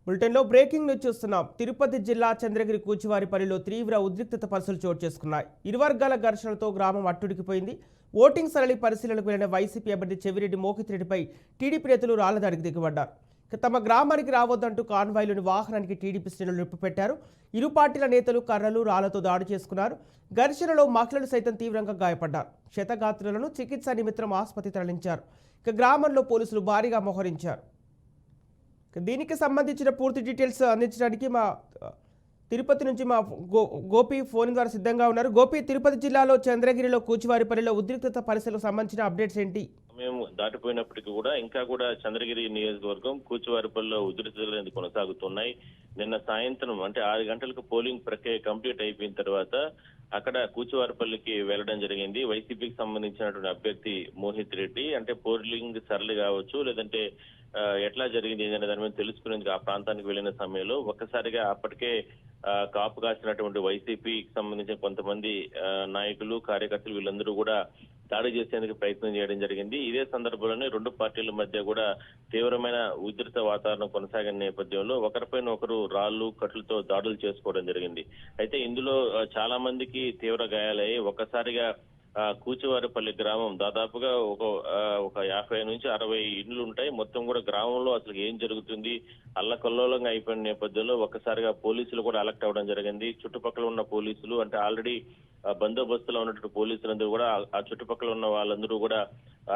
బులెటిన్లో breaking news చూస్తున్నాం. తిరుపతి జిల్లా చంద్రగిరి కూచివారిపల్లిలో తీవ్ర ఉద్రిక్తత పరిస్థితులు చోటు చేసుకున్నాయి. ఇరు వర్గాల ఘర్షణలతో గ్రామం అట్టుడికిపోయింది. ఓటింగ్ సరళి పరిశీలనకు వెళ్లిన వైసీపీ అభ్యర్థి చెవిరెడ్డి మోహిత్ రెడ్డిపై టీడీపీ నేతలు రాళ్లదాడికి దిగబడ్డారు. తమ గ్రామానికి రావద్దంటూ కాన్వాయ్లోని వాహనానికి టీడీపీ శ్రేణులు నిప్పుపెట్టారు. ఇరు పార్టీల నేతలు కర్రలు రాళ్లతో దాడి చేసుకున్నారు. ఘర్షణలో మహిళలు సైతం తీవ్రంగా గాయపడ్డారు. క్షతగాత్రులను చికిత్స నిమిత్తం ఆసుపత్రి తరలించారు. గ్రామంలో పోలీసులు భారీగా మోహరించారు. దీనికి సంబంధించిన పూర్తి డీటెయిల్స్ అందించడానికి మా తిరుపతి నుంచి మా గోపి ఫోన్ ద్వారా సిద్ధంగా ఉన్నారు. గోపి, తిరుపతి జిల్లాలో చంద్రగిరిలో కూచివారిపల్లిలో ఉద్రిక్తత పరిస్థితులకు సంబంధించిన అప్డేట్స్ ఏంటి? మేము దాటిపోయినప్పటికీ కూడా ఇంకా కూడా చంద్రగిరి నియోజకవర్గం కూచివారిపల్లిలో ఉద్రిక్తతలు కొనసాగుతున్నాయి. నిన్న సాయంత్రం అంటే 6 గంటలకు పోలింగ్ ప్రక్రియ కంప్లీట్ అయిపోయిన తర్వాత అక్కడ కూచివారిపల్లికి వెళ్లడం జరిగింది. వైసీపీకి సంబంధించినటువంటి అభ్యర్థి మోహిత్ రెడ్డి అంటే పోలింగ్ సరళి కావచ్చు, లేదంటే ఎట్లా జరిగింది అనే దాని మీద తెలుసుకునేందుకు ఆ ప్రాంతానికి వెళ్లిన సమయంలో ఒక్కసారిగా అప్పటికే కాపు కాసినటువంటి వైసీపీకి సంబంధించిన కొంతమంది నాయకులు, కార్యకర్తలు వీళ్ళందరూ కూడా దాడి చేసేందుకు ప్రయత్నం చేయడం జరిగింది. ఇదే సందర్భంలోనే రెండు పార్టీల మధ్య కూడా తీవ్రమైన ఉధృత వాతావరణం కొనసాగిన నేపథ్యంలో ఒకరిపైన ఒకరు రాళ్లు, కట్లతో దాడులు చేసుకోవడం జరిగింది. అయితే ఇందులో చాలా మందికి తీవ్ర గాయాలయ్యి ఒక్కసారిగా కూచివారిపల్లి గ్రామం దాదాపుగా ఒక 50 నుంచి 60 ఇండ్లు ఉంటాయి. మొత్తం కూడా గ్రామంలో అసలు ఏం జరుగుతుంది అల్లకల్లోలంగా అయిపోయిన నేపథ్యంలో ఒక్కసారిగా పోలీసులు కూడా అలర్ట్ అవ్వడం జరిగింది. చుట్టుపక్కల ఉన్న పోలీసులు అంటే ఆల్రెడీ బందోబస్తులో ఉన్నటువంటి పోలీసులందరూ కూడా ఆ చుట్టుపక్కల ఉన్న వాళ్ళందరూ కూడా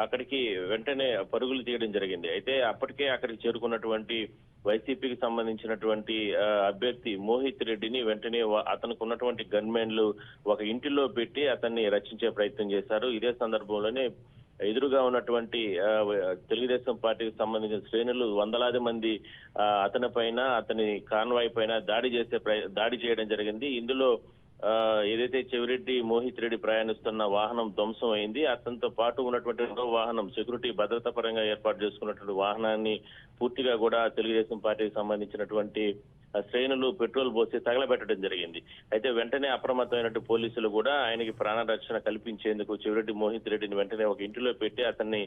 అక్కడికి వెంటనే పరుగులు తీయడం జరిగింది. అయితే అప్పటికే అక్కడికి చేరుకున్నటువంటి వైసీపీకి సంబంధించినటువంటి అభ్యర్థి మోహిత్ రెడ్డిని వెంటనే అతనికి ఉన్నటువంటి గన్మెన్లు ఒక ఇంటిలో పెట్టి అతన్ని రక్షించే ప్రయత్నం చేశారు. ఇదే సందర్భంలోనే ఎదురుగా ఉన్నటువంటి తెలుగుదేశం పార్టీకి సంబంధించిన శ్రేణులు వందలాది మంది అతని పైన, అతని కాన్వాయ్ పైన దాడి చేయడం జరిగింది. ఇందులో ఏదైతే చెవిరెడ్డి మోహిత్ రెడ్డి ప్రయాణిస్తున్న వాహనం ధ్వంసం అయింది. అతనితో పాటు ఉన్నటువంటి రెండో వాహనం సెక్యూరిటీ భద్రతా పరంగా ఏర్పాటు చేసుకున్నటువంటి వాహనాన్ని పూర్తిగా కూడా తెలుగుదేశం పార్టీకి సంబంధించినటువంటి శ్రేణులు పెట్రోల్ పోసి తగలబెట్టడం జరిగింది. అయితే వెంటనే అప్రమత్తమైనటువంటి పోలీసులు కూడా ఆయనకి ప్రాణరక్షణ కల్పించేందుకు చెవిరెడ్డి మోహిత్ రెడ్డిని వెంటనే ఒక ఇంటిలో పెట్టి అతన్ని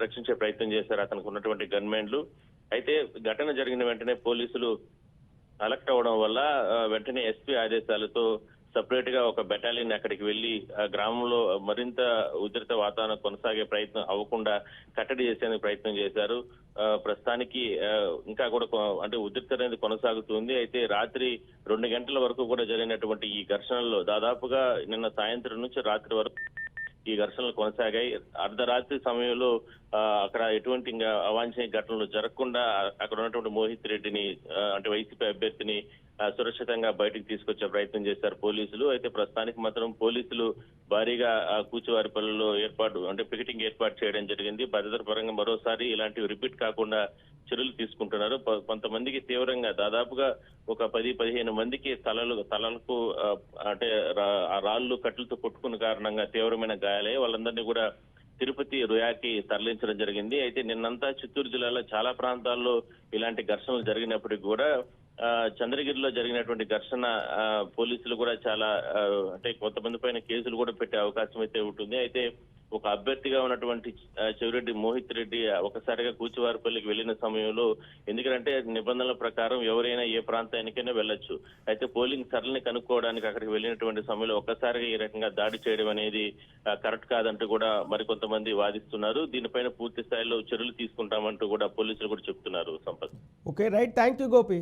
రక్షించే ప్రయత్నం చేశారు అతనికి ఉన్నటువంటి గన్మెన్లు. అయితే ఘటన జరిగిన వెంటనే పోలీసులు అలర్ట్ అవ్వడం వల్ల వెంటనే ఎస్పీ ఆదేశాలతో సపరేట్ గా ఒక బెటాలియన్ అక్కడికి వెళ్లి గ్రామంలో మరింత ఉధృత వాతావరణం కొనసాగే ప్రయత్నం అవ్వకుండా కట్టడి చేసేందుకు ప్రయత్నం చేశారు. ప్రస్తుతానికి ఇంకా కూడా అంటే ఉధృత అనేది కొనసాగుతుంది. అయితే రాత్రి 2 గంటల వరకు కూడా జరిగినటువంటి ఈ ఘర్షణల్లో దాదాపుగా నిన్న సాయంత్రం నుంచి రాత్రి వరకు ఈ ఘర్షణలు కొనసాగాయి. అర్ధరాత్రి సమయంలో అక్కడ ఎటువంటి ఇంకా అవాంఛనీయ ఘటనలు జరగకుండా అక్కడ ఉన్నటువంటి మోహిత్ రెడ్డిని అంటే వైసీపీ అభ్యర్థిని సురక్షితంగా బయటకు తీసుకొచ్చే ప్రయత్నం చేశారు పోలీసులు. అయితే ప్రస్తుతానికి మాత్రం పోలీసులు భారీగా కూచివారిపల్లిలో పికెటింగ్ ఏర్పాటు చేయడం జరిగింది. భద్రత పరంగా మరోసారి ఇలాంటివి రిపీట్ కాకుండా చర్యలు తీసుకుంటున్నారు. కొంతమందికి తీవ్రంగా దాదాపుగా ఒక 10-15 మందికి తలలకు అంటే రాళ్లు, కట్లతో కొట్టుకున్న కారణంగా తీవ్రమైన గాయాలయ్యి వాళ్ళందరినీ కూడా తిరుపతి రుయాకి తరలించడం జరిగింది. అయితే నిన్నంతా చిత్తూరు జిల్లాలో చాలా ప్రాంతాల్లో ఇలాంటి ఘర్షణలు జరిగినప్పటికీ కూడా చంద్రగిరిలో జరిగినటువంటి ఘర్షణ పోలీసులు కూడా చాలా అంటే కొంతమంది పైన కేసులు కూడా పెట్టే అవకాశం అయితే ఉంటుంది. అయితే ఒక అభ్యర్థిగా ఉన్నటువంటి చెవిరెడ్డి మోహిత్ రెడ్డి ఒకసారిగా కూచివారిపల్లికి వెళ్లిన సమయంలో ఎందుకంటే నిబంధనల ప్రకారం ఎవరైనా ఏ ప్రాంతానికైనా వెళ్ళొచ్చు. అయితే పోలింగ్ సరళిని కనుక్కోవడానికి అక్కడికి వెళ్ళినటువంటి సమయంలో ఒక్కసారిగా ఈ రకంగా దాడి చేయడం అనేది కరెక్ట్ కాదంటూ కూడా మరికొంతమంది వాదిస్తున్నారు. దీనిపైన పూర్తి స్థాయిలో చర్యలు తీసుకుంటామంటూ కూడా పోలీసులు కూడా చెప్తున్నారు. Sampath. Okay, right, thank you Gopi.